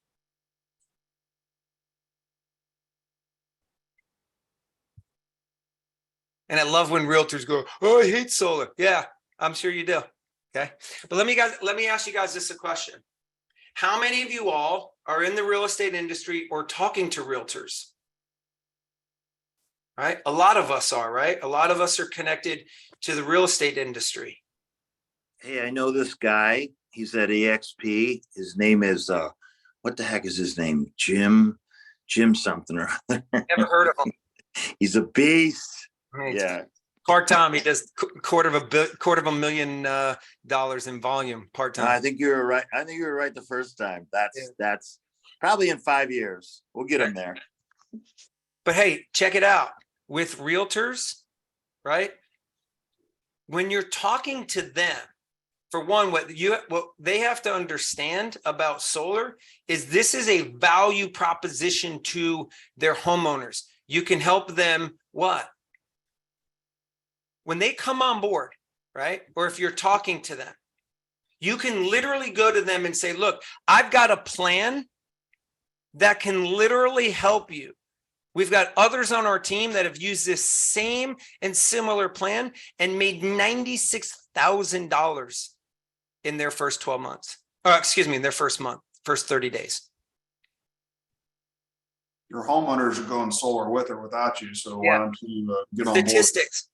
And I love when realtors go, oh, I hate solar. Yeah, I'm sure you do. Okay. But let me ask you guys this question. How many of you all are in the real estate industry or talking to realtors? Right? A lot of us are, right? A lot of us are connected to the real estate industry. Hey, I know this guy. He's at EXP. His name is, what the heck is his name? Jim something or other. Never heard of him. He's a beast. Yeah. Part-time, he does quarter of a million dollars in volume part-time. I think you were right. I think you were right the first time. That's probably in 5 years. We'll get him there. But hey, check it out. With realtors, right? When you're talking to them, for one, what they have to understand about solar is this is a value proposition to their homeowners. You can help them what? When they come on board, right? Or if you're talking to them, you can literally go to them and say, look, I've got a plan that can literally help you We've got others on our team that have used this same and similar plan and made $96,000 in their first 12 months. Oh, excuse me, in their first month, first 30 days. Your homeowners are going solar with or without you, so why don't you get on board? Statistics.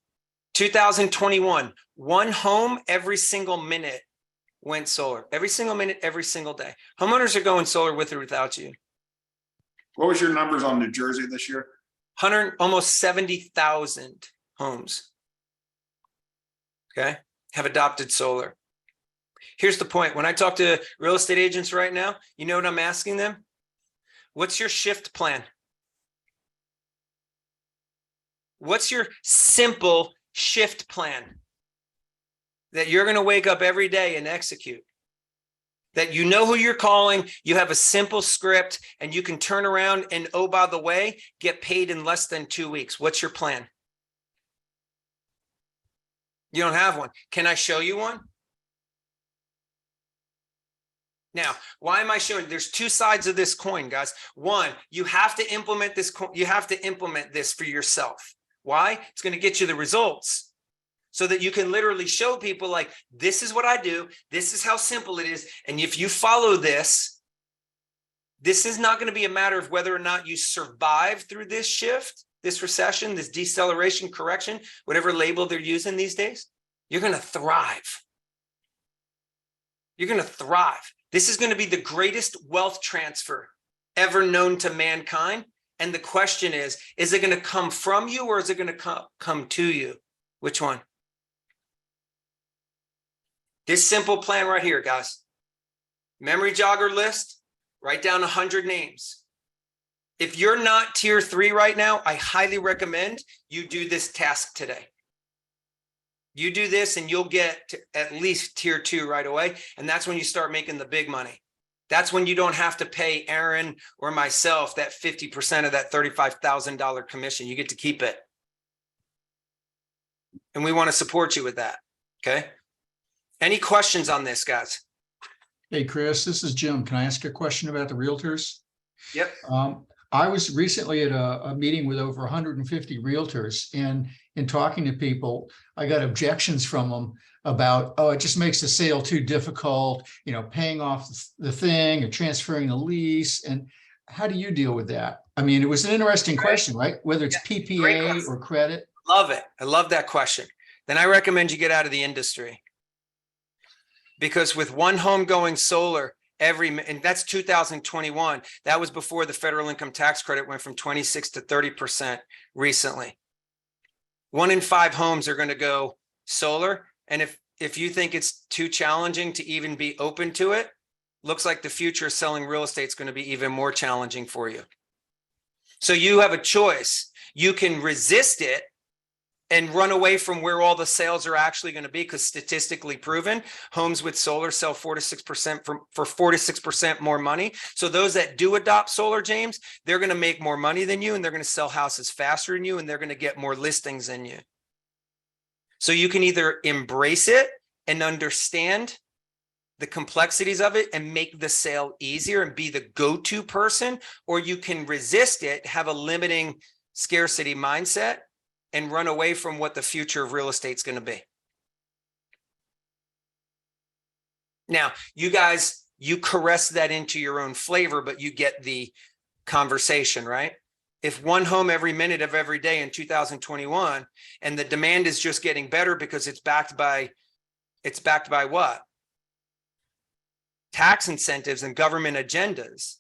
2021, one home every single minute went solar. Every single minute, every single day. Homeowners are going solar with or without you. What was your numbers on New Jersey this year? Almost 70,000 homes, okay, have adopted solar. Here's the point. When I talk to real estate agents right now, you know what I'm asking them? What's your shift plan? What's your simple shift plan that you're going to wake up every day and execute? That you know who you're calling, you have a simple script, and you can turn around and, oh, by the way, get paid in less than 2 weeks. What's your plan? You don't have one. Can I show you one? Now, why am I showing? There's two sides of this coin, guys. One, you have to implement this. You have to implement this for yourself. Why? It's going to get you the results so that you can literally show people like, this is what I do. This is how simple it is. And if you follow this, this is not going to be a matter of whether or not you survive through this shift, this recession, this deceleration, correction, whatever label they're using these days. You're going to thrive. You're going to thrive. This is going to be the greatest wealth transfer ever known to mankind. And the question is it going to come from you or is it going to come to you? Which one? This simple plan right here, guys. Memory jogger list, write down 100 names. If you're not tier 3 right now, I highly recommend you do this task today. You do this and you'll get to at least tier 2 right away. And that's when you start making the big money. That's when you don't have to pay Aaron or myself that 50% of that $35,000 commission. You get to keep it. And we want to support you with that. Okay. Any questions on this, guys? Hey, Chris, this is Jim. Can I ask a question about the realtors? Yep. I was recently at a meeting with over 150 realtors, and in talking to people, I got objections from them about, oh, it just makes the sale too difficult, you know, paying off the thing or transferring the lease. And how do you deal with that? I mean, it was an interesting question, right? Whether it's PPA or credit. Love it. I love that question. Then I recommend you get out of the industry. Because with one home going solar, and that's 2021. That was before the federal income tax credit went from 26 to 30% recently. 1 in 5 homes are going to go solar. And if you think it's too challenging to even be open to it, looks like the future of selling real estate is going to be even more challenging for you. So you have a choice. You can resist it and run away from where all the sales are actually going to be, because statistically proven, homes with solar sell 4 to 6% for 4 to 6% more money. So those that do adopt solar, James, they're going to make more money than you, and they're going to sell houses faster than you, and they're going to get more listings than you. So you can either embrace it and understand the complexities of it and make the sale easier and be the go-to person, or you can resist it, have a limiting scarcity mindset, and run away from what the future of real estate is going to be. Now, you guys, you caress that into your own flavor, but you get the conversation, right? If one home every minute of every day in 2021, and the demand is just getting better because it's backed by what? Tax incentives and government agendas.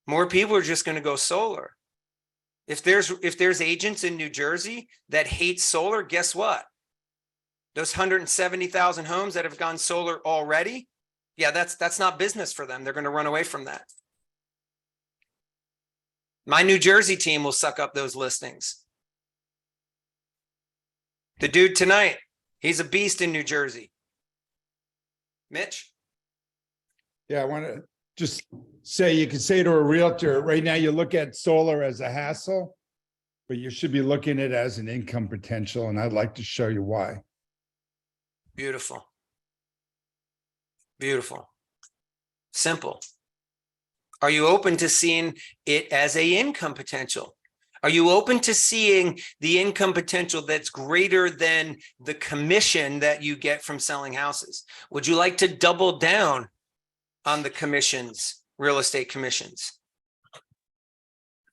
More people are just going to go solar. If there's agents in New Jersey that hate solar, guess what? Those 170,000 homes that have gone solar already, yeah, that's not business for them. They're going to run away from that. My New Jersey team will suck up those listings. The dude tonight, he's a beast in New Jersey. Mitch? Yeah, I want to just say, you can say to a realtor, right now you look at solar as a hassle, but you should be looking at it as an income potential. And I'd like to show you why. Beautiful. Beautiful. Simple. Are you open to seeing it as an income potential? Are you open to seeing the income potential that's greater than the commission that you get from selling houses? Would you like to double down on the commissions, real estate commissions?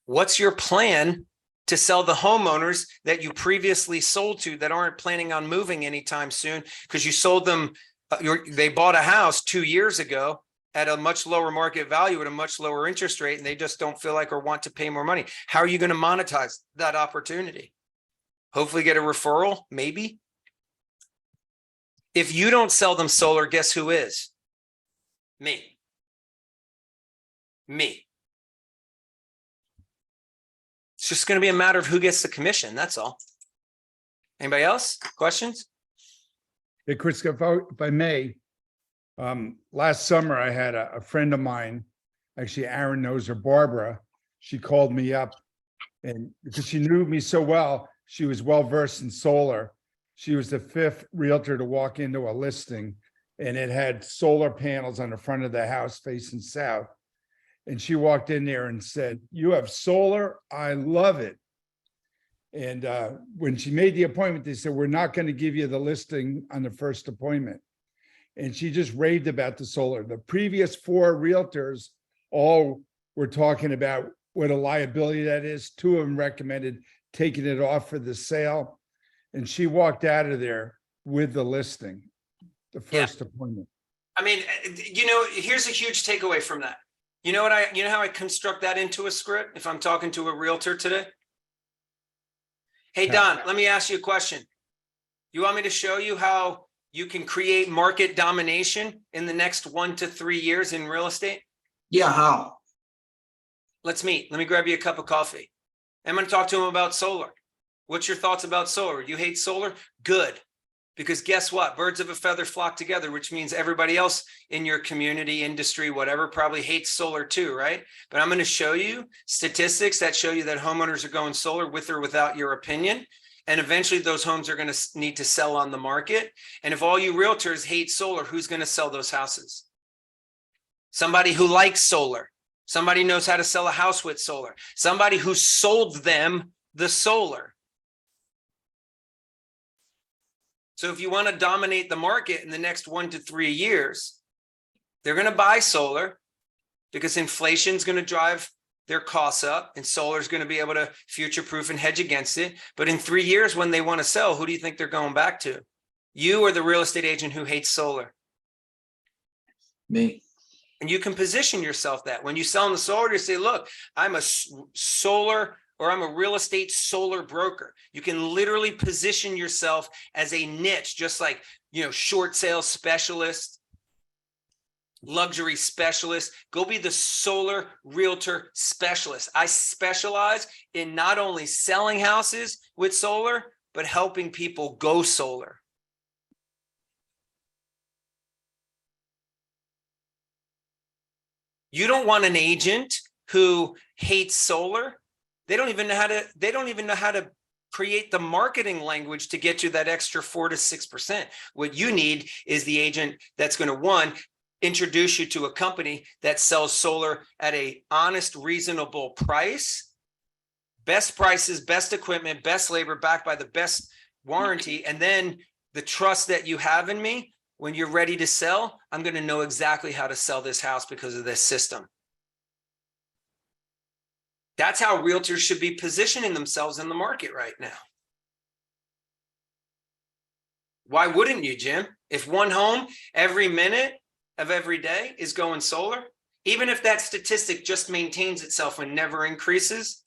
What's your plan to sell the homeowners that you previously sold to that aren't planning on moving anytime soon because you sold them, they bought a house 2 years ago at a much lower market value at a much lower interest rate, and they just don't feel like or want to pay more money. How are you going to monetize that opportunity? Hopefully get a referral, maybe. If you don't sell them solar, guess who is? Me. Me. It's just going to be a matter of who gets the commission. That's all. Anybody else? Questions? Hey, Chris, if I may, last summer I had a friend of mine, actually Aaron knows her, Barbara. She called me up, and because she knew me so well, she was well versed in solar. She was the 5th realtor to walk into a listing, and it had solar panels on the front of the house facing south. And she walked in there and said, "You have solar? I love it." And when she made the appointment, they said, "We're not going to give you the listing on the first appointment." And she just raved about the solar. The previous 4 realtors all were talking about what a liability that is. 2 of them recommended taking it off for the sale. And she walked out of there with the listing, the first appointment. I mean, you know, here's a huge takeaway from that. You know what you know how I construct that into a script if I'm talking to a realtor today? Hey, Don, let me ask you a question. You want me to show you how you can create market domination in the next 1 to 3 years in real estate? Yeah, how? Let's meet. Let me grab you a cup of coffee. I'm going to talk to him about solar. What's your thoughts about solar? You hate solar? Good. Because guess what? Birds of a feather flock together, which means everybody else in your community, industry, whatever, probably hates solar too, right? But I'm going to show you statistics that show you that homeowners are going solar with or without your opinion. And eventually those homes are going to need to sell on the market. And if all you realtors hate solar, who's going to sell those houses? Somebody who likes solar. Somebody knows how to sell a house with solar. Somebody who sold them the solar. So if you want to dominate the market in the next 1 to 3 years, they're going to buy solar because inflation is going to drive their costs up, and solar is going to be able to future-proof and hedge against it. But in 3 years, when they want to sell, who do you think they're going back to? You or the real estate agent who hates solar? Me. And you can position yourself that when you sell in the solar, you say, look, I'm a solar or I'm a real estate solar broker. You can literally position yourself as a niche, just like, you know, short sales specialist, luxury specialist. Go be the solar realtor specialist. I specialize in not only selling houses with solar, but helping people go solar. You don't want an agent who hates solar. They don't even know how to create the marketing language to get you that extra 4 to 6%. What you need is the agent that's going to, one, introduce you to a company that sells solar at a honest, reasonable price, best prices, best equipment, best labor, backed by the best warranty. And then the trust that you have in me, when you're ready to sell, I'm going to know exactly how to sell this house because of this system. That's how realtors should be positioning themselves in the market right now. Why wouldn't you, Jim? If one home every minute of every day is going solar, even if that statistic just maintains itself and never increases,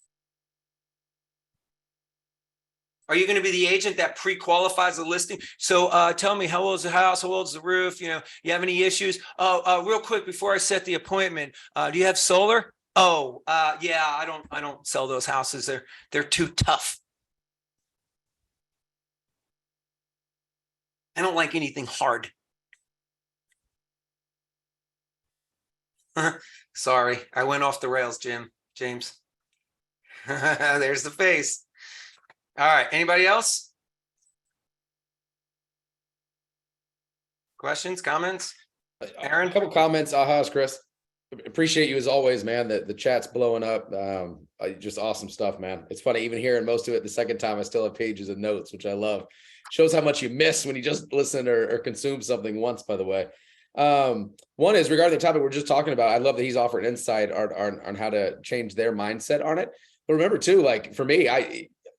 are you going to be the agent that pre-qualifies the listing? So tell me, how old is the house? How old is the roof? You know, you have any issues? Real quick, before I set the appointment, do you have solar? Oh, yeah, I don't sell those houses. They're too tough. I don't like anything hard. Sorry, I went off the rails, James. There's the face. All right, anybody else? Questions, comments? Aaron? A couple comments. Chris. Appreciate you as always, man. The chat's blowing up. Just awesome stuff, man. It's funny, even hearing most of it the second time, I still have pages of notes, which I love. Shows how much you miss when you just listen or consume something once, by the way. One is regarding the topic we're just talking about. I love that he's offered insight on how to change their mindset on it. But remember too, like for me,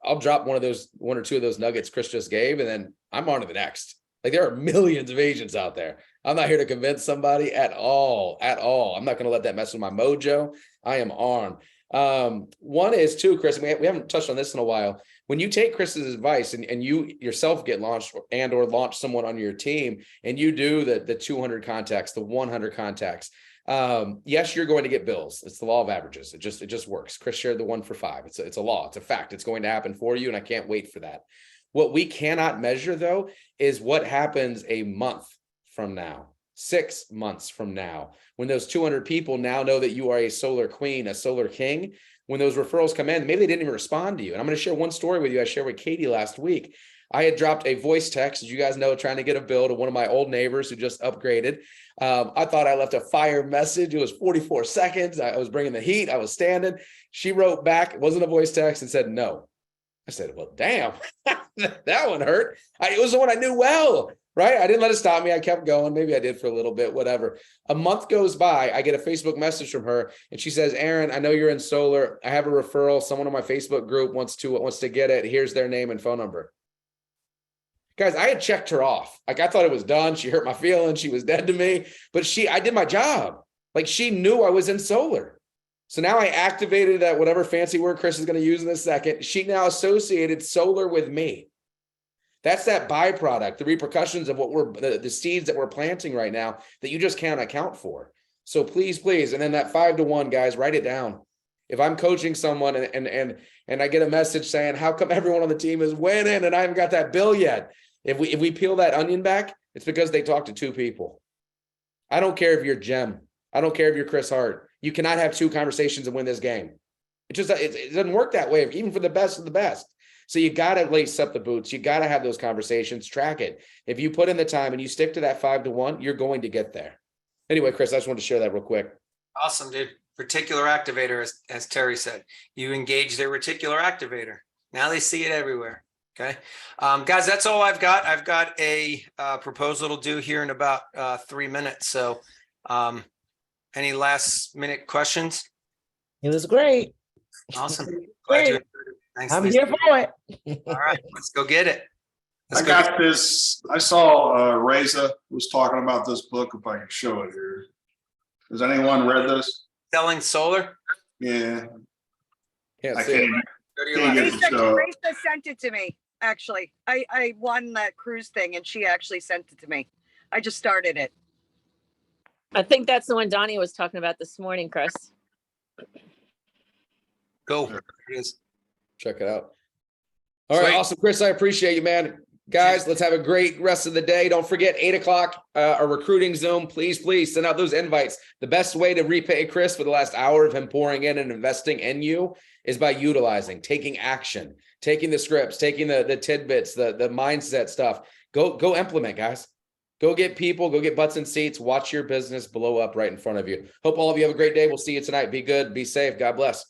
I'll drop one or two of those nuggets Chris just gave, and then I'm on to the next. Like there are millions of agents out there. I'm not here to convince somebody at all. I'm not going to let that mess with my mojo. I am on. One is too, Chris, and we haven't touched on this in a while. When you take Chris's advice and you yourself get launched or launch someone on your team and you do the 200 contacts, the 100 contacts, yes, you're going to get bills. It's the law of averages. It just works. Chris shared the 1 for 5. It's a law. It's a fact. It's going to happen for you. And I can't wait for that. What we cannot measure though, is what happens a month from now, 6 months from now, when those 200 people now know that you are a solar queen, a solar king. When those referrals come in, maybe they didn't even respond to you. And I'm going to share one story with you. I shared with Katie last week. I had dropped a voice text, as you guys know, trying to get a bill to one of my old neighbors who just upgraded. I thought I left a fire message. It was 44 seconds. I was bringing the heat. I was standing. She wrote back, it wasn't a voice text, and said no. I said, well, damn, that one hurt. It was the one I knew well, right? I didn't let it stop me. I kept going. Maybe I did for a little bit, whatever. A month goes by. I get a Facebook message from her and she says, Aaron, I know you're in solar. I have a referral. Someone on my Facebook group wants to get it. Here's their name and phone number. Guys, I had checked her off. Like I thought it was done. She hurt my feelings. She was dead to me, but I did my job. Like she knew I was in solar. So now I activated that whatever fancy word Chris is going to use in a second. She now associated solar with me. That's that byproduct, the repercussions of what the seeds that we're planting right now that you just can't account for. So please. And then that 5 to 1, guys, write it down. If I'm coaching someone and I get a message saying, how come everyone on the team is winning and I haven't got that bill yet? If we peel that onion back, it's because they talked to 2 people. I don't care if you're Jem. I don't care if you're Chris Hart. You cannot have 2 conversations and win this game. It doesn't work that way, even for the best of the best. So you got to lace up the boots. You got to have those conversations, track it. If you put in the time and you stick to that 5 to 1, you're going to get there. Anyway, Chris, I just wanted to share that real quick. Awesome, dude. Reticular activator, as Terry said, you engage their reticular activator. Now they see it everywhere. Okay. Guys, that's all I've got. I've got a proposal to do here in about 3 minutes. So any last minute questions? It was great. Awesome. Great. Thanks, I'm Lisa. here for it. All right, let's go get it. I got this. I saw Reza was talking about this book. If I can show it here. Has anyone read this? Selling solar? Yeah. Can't I see can't. it. Can't get it to show. Rachel sent it to me, actually. I won that cruise thing and she actually sent it to me. I just started it. I think that's the one Donnie was talking about this morning, Chris. Go. There it is. Check it out. All right, Sweet. awesome. Chris, I appreciate you, man. Guys, let's have a great rest of the day. Don't forget 8 o'clock, our recruiting Zoom. Please send out those invites. The best way to repay Chris for the last hour of him pouring in and investing in you is by utilizing, taking action, taking the scripts, taking the tidbits, the mindset stuff. Go implement, guys. Go get people, go get butts in seats. Watch your business blow up right in front of you. Hope all of you have a great day. We'll see you tonight. Be good, be safe. God bless.